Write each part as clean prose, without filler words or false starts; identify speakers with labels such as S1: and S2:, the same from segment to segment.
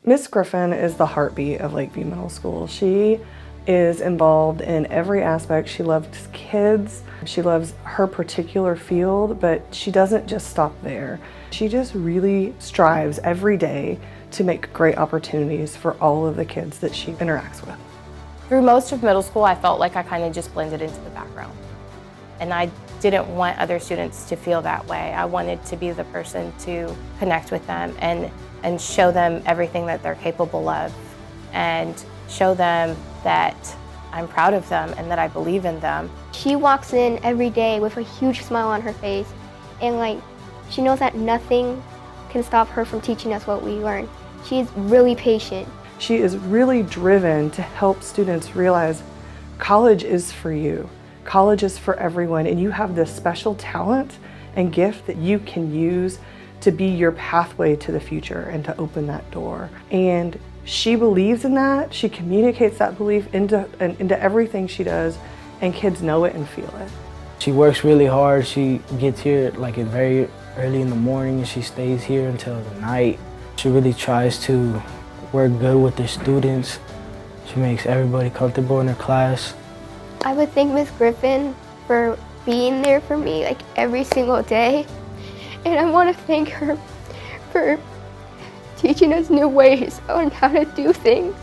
S1: Miss Griffin is the heartbeat of Lakeview Middle School. She is involved in every aspect. She loves kids. She loves her particular field, but she doesn't just stop there. She just really strives every day to make great opportunities for all of the kids that she interacts with.
S2: Through most of middle school, I felt like I kind of just blended into the background. And I didn't want other students to feel that way. I wanted to be the person to connect with them and show them everything that they're capable of, and show them that I'm proud of them and that I believe in them.
S3: She walks in every day with a huge smile on her face, and she knows that nothing can stop her from teaching us what we learn. She's really patient.
S1: She is really driven to help students realize college is for you. College is for everyone, and you have this special talent and gift that you can use to be your pathway to the future and to open that door. And she believes in that. She communicates that belief into everything she does, and kids know it and feel it.
S4: She works really hard. She gets here very early in the morning, and she stays here until the night. She really tries to work good with the students. She makes everybody comfortable in her class.
S3: I would thank Miss Griffin for being there for me every single day. And I want to thank her for teaching us new ways on how to do things,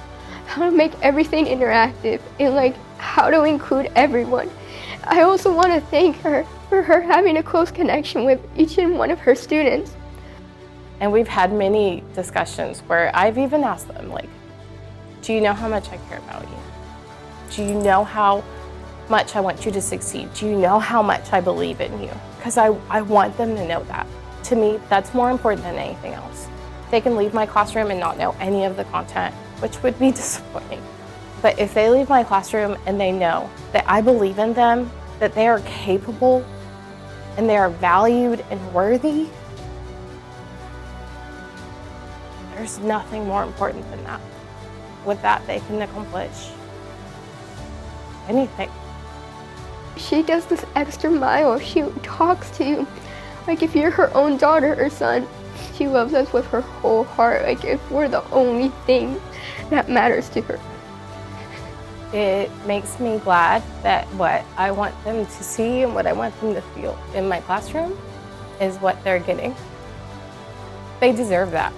S3: how to make everything interactive, and how to include everyone. I also want to thank her for her having a close connection with each and one of her students.
S2: And we've had many discussions where I've even asked them, do you know how much I care about you? Do you know how much I want you to succeed? Do you know how much I believe in you? Because I want them to know that. To me, that's more important than anything else. They can leave my classroom and not know any of the content, which would be disappointing. But if they leave my classroom and they know that I believe in them, that they are capable, and they are valued and worthy, there's nothing more important than that. With that, they can accomplish anything.
S3: She does this extra mile. She talks to you if you're her own daughter or son. She loves us with her whole heart, if we're the only thing that matters to her.
S2: It makes me glad that what I want them to see and what I want them to feel in my classroom is what they're getting. They deserve that.